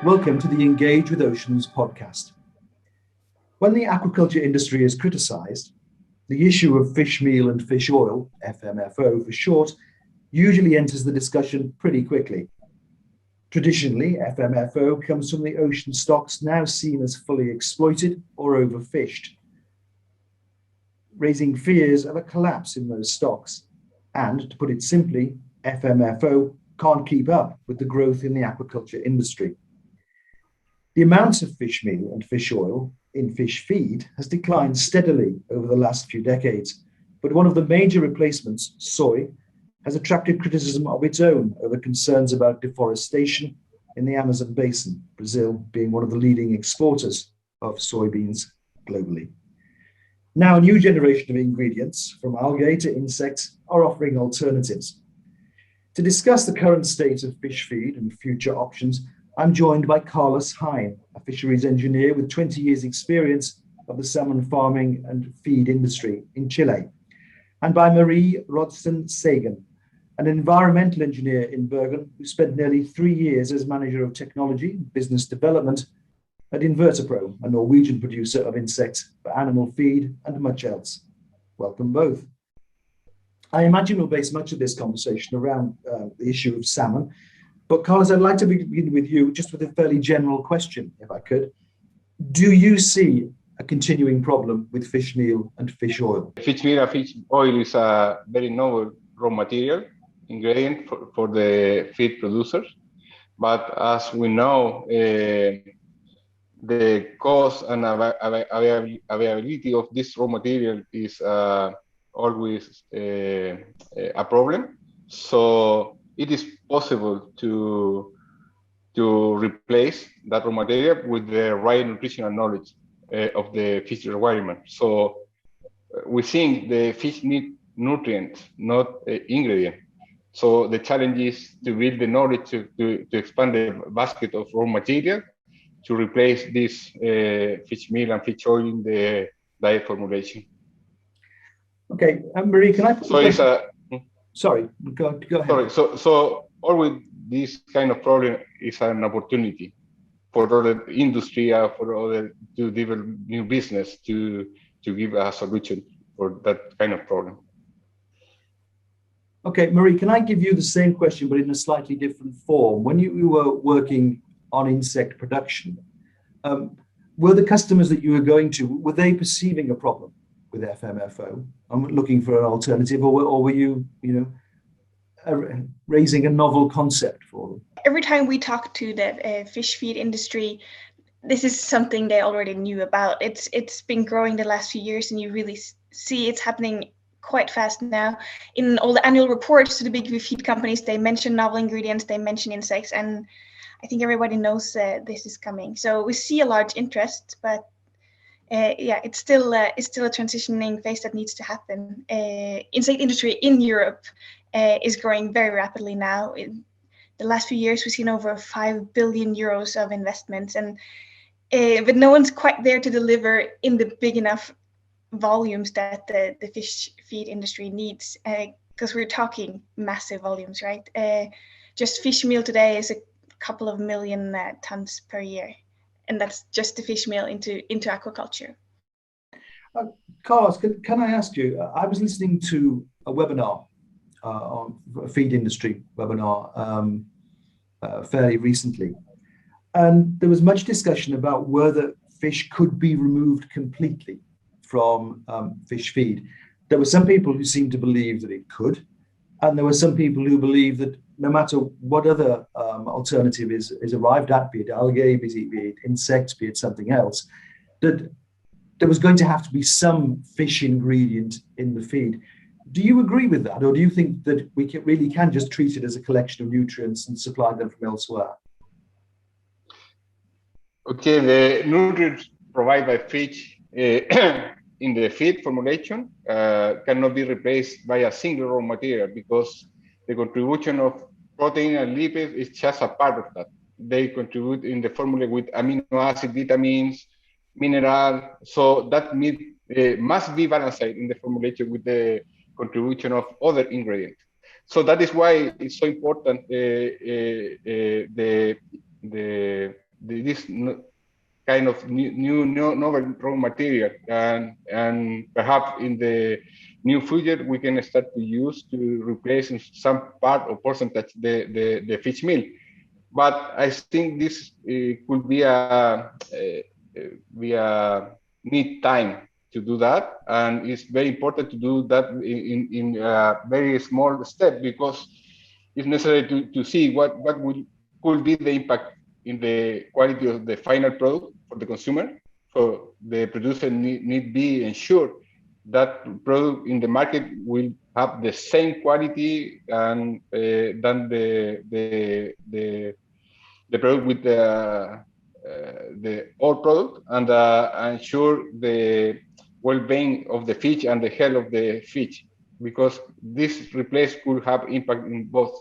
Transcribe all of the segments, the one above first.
Welcome to the Engage with Oceans podcast. When the aquaculture industry is criticised, the issue of fish meal and fish oil, FMFO for short, usually enters the discussion pretty quickly. Traditionally, FMFO comes from the ocean stocks now seen as fully exploited or overfished, raising fears of a collapse in those stocks. And to put it simply, FMFO can't keep up with the growth in the aquaculture industry. The amount of fish meal and fish oil in fish feed has declined steadily over the last few decades, but one of the major replacements, soy, has attracted criticism of its own over concerns about deforestation in the Amazon basin, Brazil being one of the leading exporters of soybeans globally. Now, a new generation of ingredients, from algae to insects, are offering alternatives. To discuss the current state of fish feed and future options, I'm joined by Carlos Hein, a fisheries engineer with 20 years' experience of the salmon farming and feed industry in Chile, and by Marie Rodsten-Sagan, an environmental engineer in Bergen who spent nearly 3 years as manager of technology and business development at Invertipro, a Norwegian producer of insects for animal feed and much else. Welcome both. I imagine we'll base much of this conversation around the issue of salmon. But Carlos, I'd like to begin with you just with a fairly general question, if I could. Do you see a continuing problem with fish meal and fish oil? Fish meal and fish oil is a very novel raw material ingredient for the feed producers. But as we know, the cost and availability of this raw material is always a problem. So it is possible to replace that raw material with the right nutritional knowledge of the fish requirement. So we think the fish need nutrients, not ingredient. So the challenge is to build the knowledge to expand the basket of raw material to replace this fish meal and fish oil in the diet formulation. Okay, Marie, can I put Sorry, go ahead. Sorry, so always this kind of problem is an opportunity for other industry, for other to develop new business to give a solution for that kind of problem. Okay, Marie, can I give you the same question, but in a slightly different form? When you were working on insect production, were the customers that you were going to, were they perceiving a problem with FMFO? I'm looking for an alternative, or were you, raising a novel concept for them? Every time we talk to the fish feed industry, this is something they already knew about. It's been growing the last few years, and you really see it's happening quite fast now. In all the annual reports to the big feed companies, they mention novel ingredients, they mention insects, and I think everybody knows this is coming. So we see a large interest, but it's still a transitioning phase that needs to happen. Insect industry in Europe is growing very rapidly now. In the last few years, we've seen over 5 billion euros of investments, and but no one's quite there to deliver in the big enough volumes that the fish feed industry needs, because we're talking massive volumes, right? Just fish meal today is a couple of million tons per year. And that's just the fish meal into aquaculture. Carlos, can I ask you, I was listening to a webinar, on a feed industry webinar fairly recently. And there was much discussion about whether fish could be removed completely from fish feed. There were some people who seemed to believe that it could. And there were some people who believe that no matter what other alternative is arrived at, be it algae, be it insects, be it something else, that there was going to have to be some fish ingredient in the feed. Do you agree with that? Or do you think that we really can just treat it as a collection of nutrients and supply them from elsewhere? Okay, the nutrients provided by fish in the feed formulation cannot be replaced by a single raw material, because the contribution of protein and lipids is just a part of that. They contribute in the formula with amino acid, vitamins, mineral. So that must be balanced in the formulation with the contribution of other ingredients. So that is why it's so important the this kind of new novel raw material, and perhaps in the new future we can start to use to replace in some part or percentage the fish meal. But I think this could be a need time to do that, and it's very important to do that in a very small step, because it's necessary to see what could be the impact in the quality of the final product for the consumer. So the producer need be ensured that product in the market will have the same quality and than the product with the old product, and ensure the well-being of the fish and the health of the fish, because this replace could have impact in both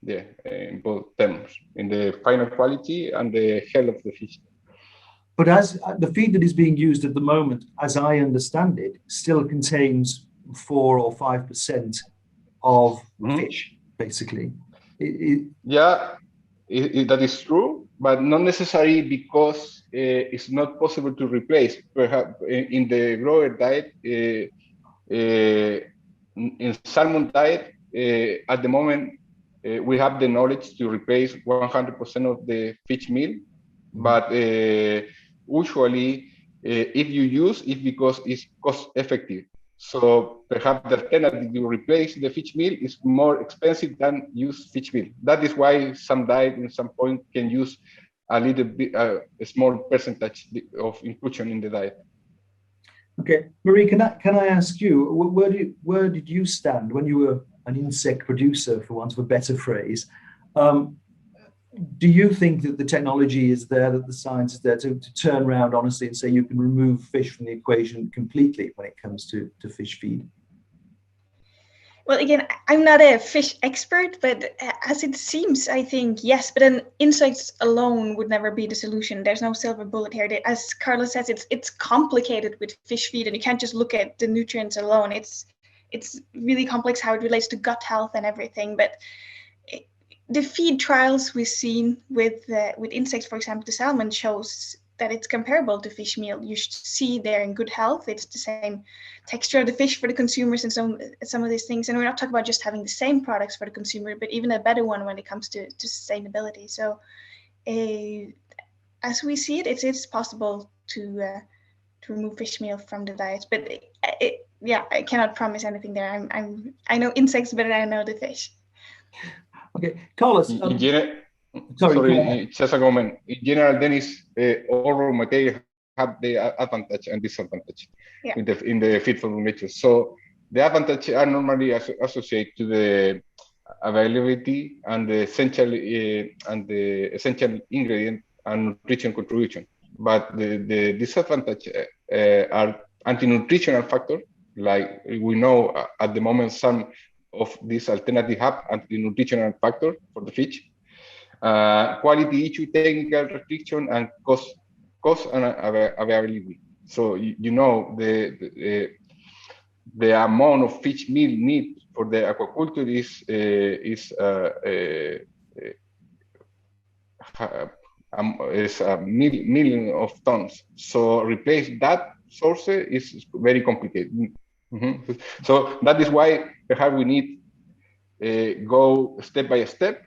in both terms, in the final quality and the health of the fish. But as the feed that is being used at the moment, as I understand it, still contains 4 or 5% of fish, basically. Yeah, that is true, but not necessarily, because it's not possible to replace. Perhaps in the grower diet, in salmon diet, at the moment, we have the knowledge to replace 100% of the fish meal, but usually, if you use it because it's cost effective. So perhaps the alternative to replace the fish meal is more expensive than use fish meal. That is why some diet in some point can use a little bit, a small percentage of inclusion in the diet. Okay, Marie, can I ask you, where did you stand when you were an insect producer, for want of a better phrase? Do you think that the technology is there, that the science is there to turn around honestly and say you can remove fish from the equation completely when it comes to fish feed? Well, again, I'm not a fish expert, but as it seems, I think yes. But then insects alone would never be the solution. There's no silver bullet here. As Carlos says, it's complicated with fish feed, and you can't just look at the nutrients alone. It's really complex how it relates to gut health and everything. But the feed trials we've seen with insects, for example, the salmon, shows that it's comparable to fish meal. You should see they're in good health. It's the same texture of the fish for the consumers and some of these things. And we're not talking about just having the same products for the consumer, but even a better one when it comes to sustainability. So as we see it, it's possible to remove fish meal from the diet. But I cannot promise anything there. I know insects better than I know the fish. Okay, Carlos. Sorry, just a comment. In general, Dennis, all raw material have the advantage and disadvantage in the feed formulation. So the advantage are normally associated to the availability and the essential ingredient and nutrition contribution. But the disadvantage are anti-nutritional factors. Like we know at the moment, some of these alternatives have anti-nutritional factor for the fish. Quality issue, technical restriction, and cost and availability. So you know the amount of fish meal need for the aquaculture is a million of tons. So replace that source is very complicated. So that is why perhaps we need go step by step.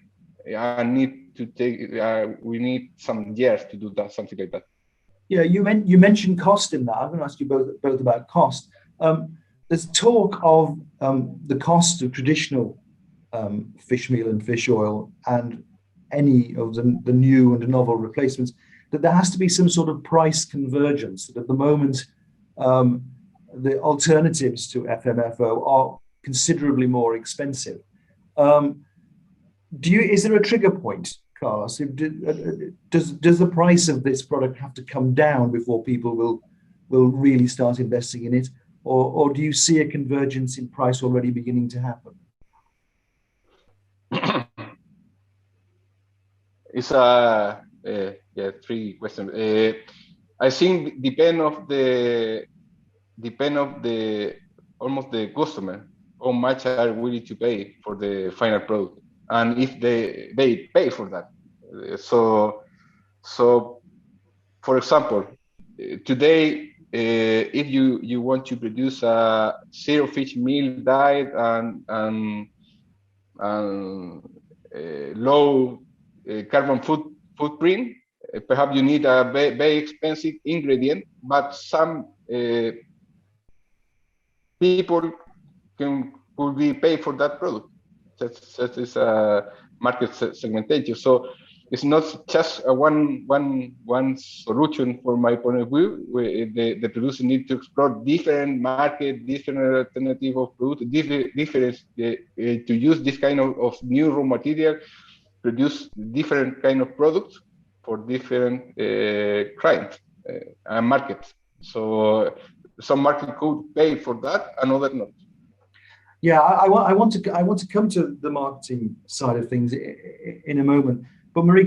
We need some years to do that, something like that. Yeah, you mentioned cost in that. I'm going to ask you both about cost. There's talk of the cost of traditional fish meal and fish oil and any of the new and novel replacements, that there has to be some sort of price convergence. That at the moment, the alternatives to FMFO are considerably more expensive. Is there a trigger point, Carlos? Does the price of this product have to come down before people will really start investing in it, or do you see a convergence in price already beginning to happen? It's three questions. I think depend of the almost the customer, how much are willing to pay for the final product, and if they pay for that. So So, for example, today, if you want to produce a zero fish meal diet and low carbon footprint, perhaps you need a very expensive ingredient, but some people could be paid for that product. That is a market segmentation. So it's not just a one solution from my point of view. The producer need to explore different market, different alternative of product, different to use this kind of new raw material, produce different kind of products for different clients and markets. So some market could pay for that, another not. Yeah, I want to come to the marketing side of things in a moment. But Marie,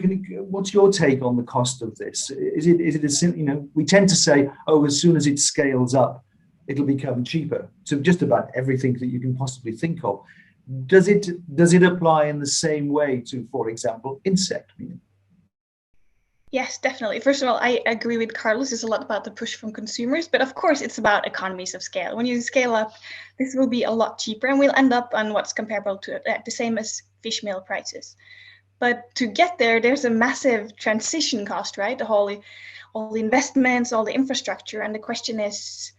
what's your take on the cost of this? Is it as simple? We tend to say, oh, as soon as it scales up, it'll become cheaper. So just about everything that you can possibly think of. Does it apply in the same way to, for example, insect meal? Yes, definitely. First of all, I agree with Carlos. It's a lot about the push from consumers, but of course, it's about economies of scale. When you scale up, this will be a lot cheaper, and we'll end up on what's comparable to the same as fish meal prices. But to get there, there's a massive transition cost, right? All the investments, all the infrastructure, and the question is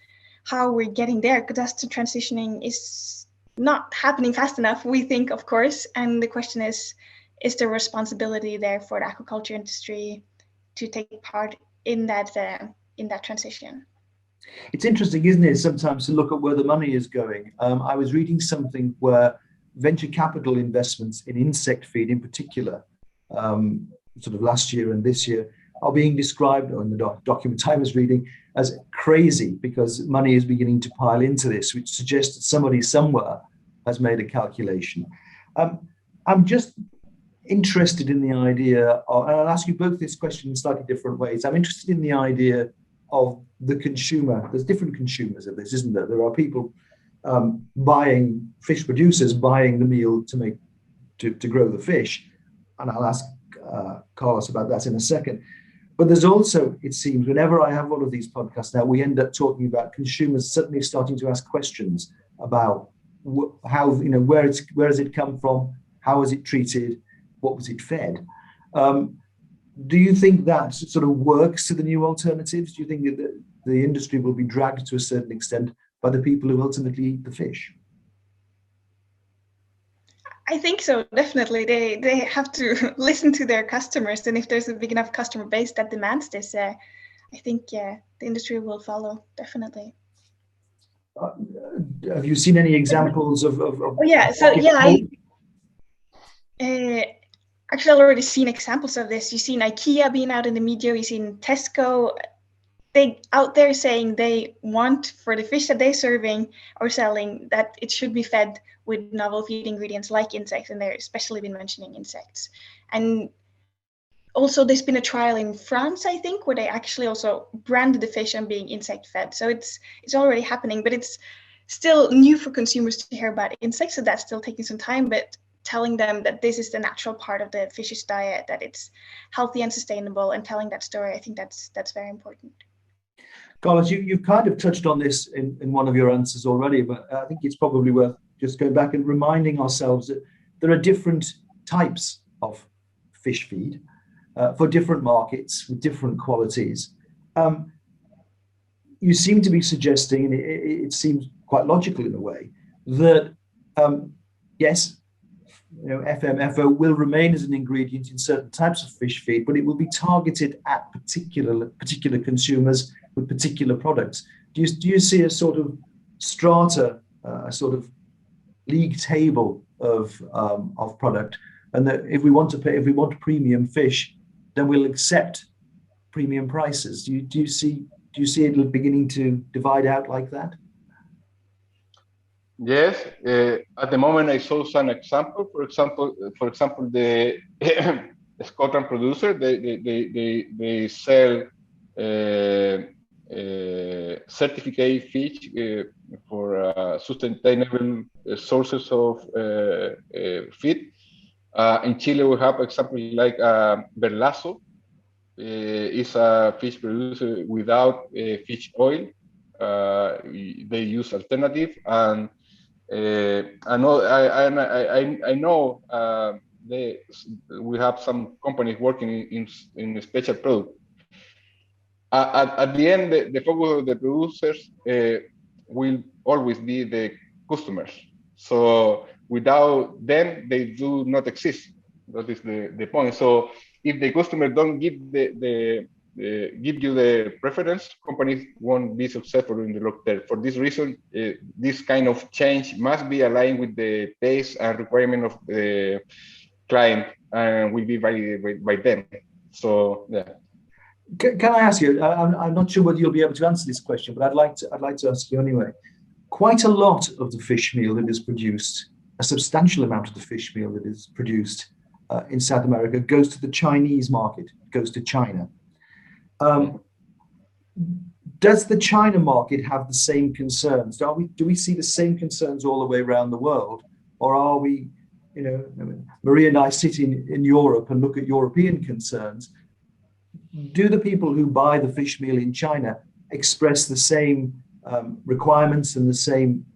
how we're getting there, because the transitioning is not happening fast enough, we think, of course. And the question is there responsibility there for the aquaculture industry to take part in that transition? It's interesting, isn't it, sometimes to look at where the money is going. I was reading something where venture capital investments in insect feed in particular, sort of last year and this year, are being described, or in the document I was reading, as crazy because money is beginning to pile into this, which suggests that somebody somewhere has made a calculation. I'm just interested in the idea of, and I'll ask you both this question in slightly different ways. I'm interested in the idea of the consumer. There's different consumers of this, isn't there? There are people buying, fish producers buying the meal to grow the fish. And I'll ask Carlos about that in a second. But there's also, it seems, whenever I have one of these podcasts now, we end up talking about consumers suddenly starting to ask questions about how, where has it come from? How is it treated? What was it fed? Do you think that sort of works to the new alternatives? Do you think that the industry will be dragged to a certain extent by the people who ultimately eat the fish? I think so, definitely. They have to listen to their customers, and if there's a big enough customer base that demands this, I think the industry will follow, definitely. Have you seen any examples of actually, I've already seen examples of this. You've seen IKEA being out in the media. You've seen Tesco. They out there saying they want for the fish that they're serving or selling that it should be fed with novel feed ingredients like insects, and they're especially been mentioning insects. And also there's been a trial in France, I think, where they actually also branded the fish on being insect fed. So it's already happening, but it's still new for consumers to hear about insects. So that's still taking some time, but telling them that this is the natural part of the fish's diet, that it's healthy and sustainable, and telling that story, I think that's very important. Carlos, you've kind of touched on this in one of your answers already, but I think it's probably worth just going back and reminding ourselves that there are different types of fish feed for different markets with different qualities. You seem to be suggesting, and it seems quite logical in a way, that yes, FMFO will remain as an ingredient in certain types of fish feed, but it will be targeted at particular consumers with particular products. Do you see a sort of strata, a sort of league table of product, and that if we want premium fish, then we'll accept premium prices? Do you see it beginning to divide out like that? Yes, at the moment I saw some example. For example, the Scotland producer they sell certificate fish for sustainable sources of feed. In Chile, we have examples like Berlazo. is a fish producer without fish oil. They use alternative, and I know we have some companies working in a special product. At the end, the focus of the producers will always be the customers. So without them, they do not exist. That is the point. So if the customer don't give give you the preference, companies won't be successful in the long term. For this reason, this kind of change must be aligned with the taste and requirement of the client and will be validated by them. So yeah. Can I ask you? I'm not sure whether you'll be able to answer this question, but I'd like to ask you anyway. Quite a lot of the fish meal that is produced, a substantial amount of the fish meal that is produced in South America goes to the Chinese market, goes to China. Does the China market have the same concerns? Do we see the same concerns all the way around the world, or are we, Maria and I sit in Europe and look at European concerns? Do the people who buy the fish meal in China express the same requirements and the same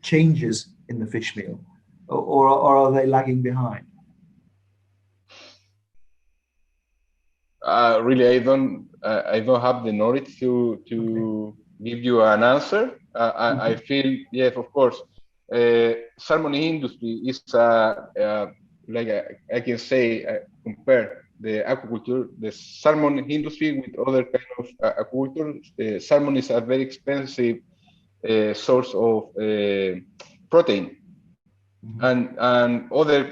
changes in the fish meal, or are they lagging behind? Really, I don't have the knowledge to give you an answer. I feel, yes, of course, salmon industry is like I can say, compare the aquaculture, the salmon industry with other kind of aquaculture. Salmon is a very expensive source of protein, and other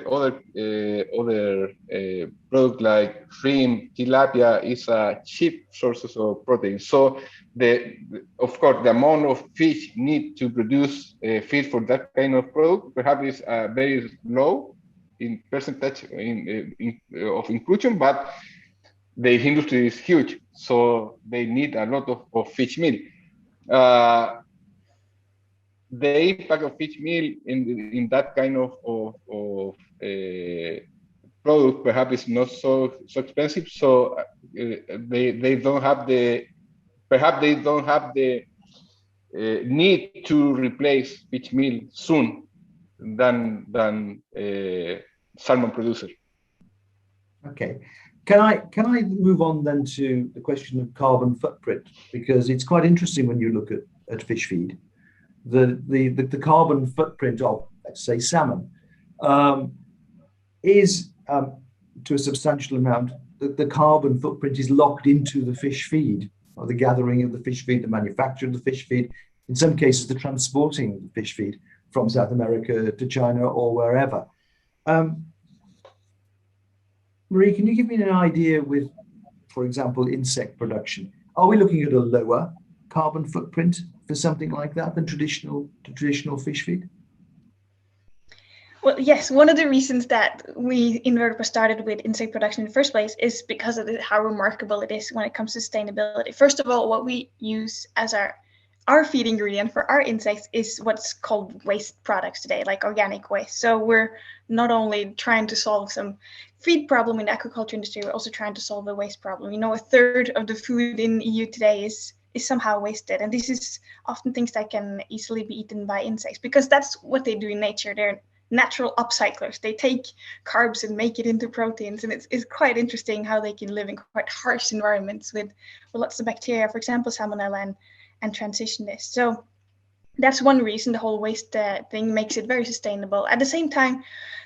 product like shrimp, tilapia is a cheap sources of protein. So of course the amount of fish need to produce feed for that kind of product perhaps is very low in percentage of inclusion, but the industry is huge, so they need a lot of fish meal. The impact of fish meal in that kind of product perhaps is not so expensive, so they don't have the need to replace fish meal soon than salmon producer. Okay, can I move on then to the question of carbon footprint, because it's quite interesting when you look at fish feed. The carbon footprint of, let's say, salmon is to a substantial amount. The carbon footprint is locked into the fish feed, or the gathering of the fish feed, the manufacture of the fish feed, in some cases the transporting the fish feed from South America to China or wherever. Marie, can you give me an idea with, for example, insect production? Are we looking at a lower carbon footprint for something like that than traditional fish feed? Well, yes, one of the reasons that we in Vertipa started with insect production in the first place is because of how remarkable it is when it comes to sustainability. First of all, what we use as our feed ingredient for our insects is what's called waste products today, like organic waste. So we're not only trying to solve some feed problem in the aquaculture industry, we're also trying to solve a waste problem. A third of the food in EU today is somehow wasted. And this is often things that can easily be eaten by insects, because that's what they do in nature. They're natural upcyclers. They take carbs and make it into proteins. And it's quite interesting how they can live in quite harsh environments with lots of bacteria, for example, salmonella, and transition this. So that's one reason the whole waste thing makes it very sustainable. At the same time,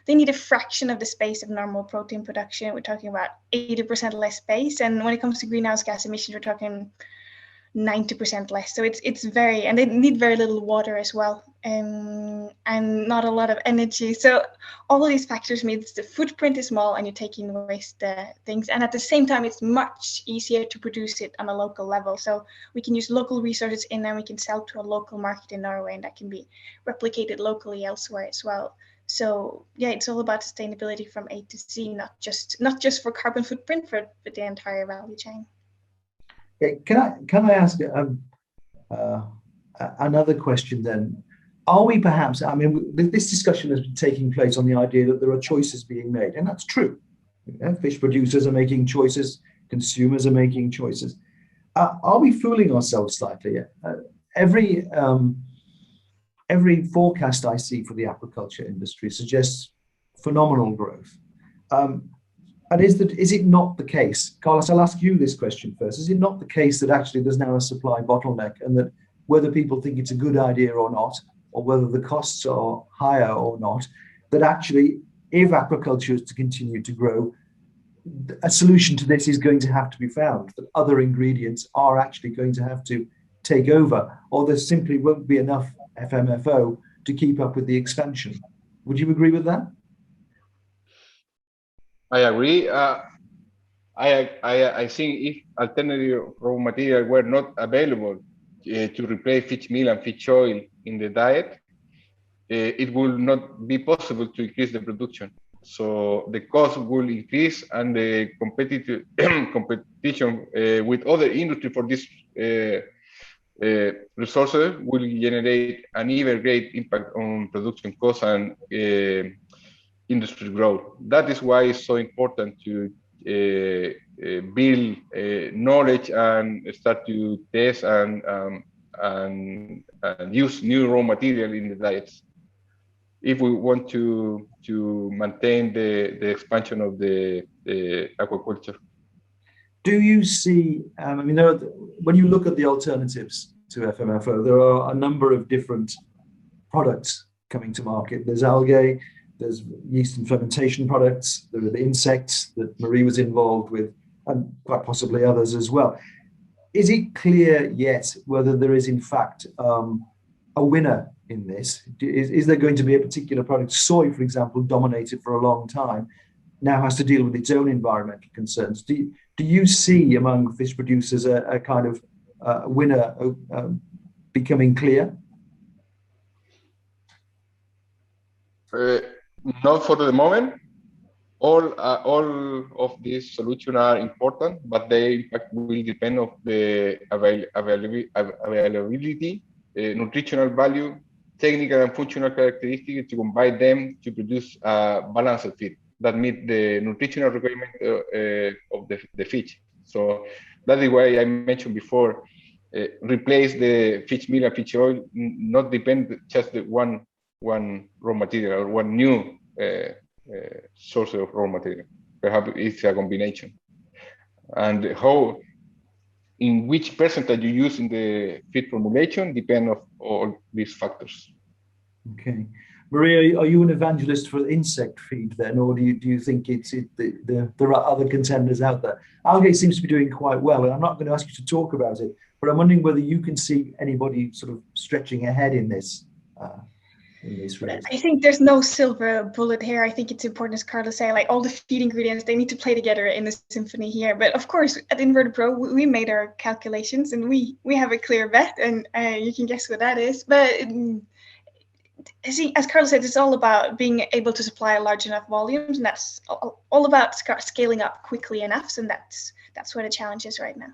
they need a fraction of the space of normal protein production. We're talking about 80% less space. And when it comes to greenhouse gas emissions, we're talking 90% less. So it's very, and they need very little water as well, and not a lot of energy. So all of these factors means the footprint is small and you're taking waste things. And at the same time, it's much easier to produce it on a local level. So we can use local resources and we can sell to a local market in Norway, and that can be replicated locally elsewhere as well. So yeah, it's all about sustainability from A to Z, not just for carbon footprint, for the entire value chain. Okay, can I ask another question then? Are we perhaps, this discussion has been taking place on the idea that there are choices being made, and that's true. Fish producers are making choices consumers are making choices. Are we fooling ourselves slightly? Every forecast I see for the aquaculture industry suggests phenomenal growth. And is it not the case, Carlos, I'll ask you this question first. Is it not the case that actually there's now a supply bottleneck, and that whether people think it's a good idea or not, or whether the costs are higher or not, that actually if aquaculture is to continue to grow, a solution to this is going to have to be found, that other ingredients are actually going to have to take over, or there simply won't be enough FMFO to keep up with the expansion? Would you agree with that? I agree. I think if alternative raw material were not available to replace fish meal and fish oil in the diet, it will not be possible to increase the production. So the cost will increase, and the competition with other industry for these resources will generate an even great impact on production costs and industry growth. That is why it's so important to build knowledge and start to test and use new raw material in the diets, if we want to maintain the expansion of the aquaculture. Do you see, when you look at the alternatives to FMFO, there are a number of different products coming to market. There's algae, there's yeast and fermentation products, there are the insects that Marie was involved with, and quite possibly others as well. Is it clear yet whether there is in fact a winner in this? Is there going to be a particular product? Soy, for example, dominated for a long time, now has to deal with its own environmental concerns. Do you see among fish producers a kind of winner becoming clear? Not for the moment. All of these solutions are important, but their impact will depend on the availability, nutritional value, technical and functional characteristics to combine them to produce a balanced feed that meet the nutritional requirement of the fish. So that is why I mentioned before, replace the fish meal and fish oil, not depend just the one raw material or one new source of raw material. Perhaps it's a combination. And how, in which percentage you use in the feed formulation depend on all these factors. Okay. Maria, are you an evangelist for insect feed then, or do you think there are other contenders out there? Algae seems to be doing quite well, and I'm not going to ask you to talk about it, but I'm wondering whether you can see anybody sort of stretching ahead in this race. I think there's no silver bullet here. I think it's important, as Carlos said, like all the feed ingredients, they need to play together in the symphony here. But of course, at Inverted Pro, we made our calculations, and we have a clear bet, and you can guess what that is. But I think, as Carlos said, it's all about being able to supply large enough volumes, and that's all about scaling up quickly enough. And that's where the challenge is right now.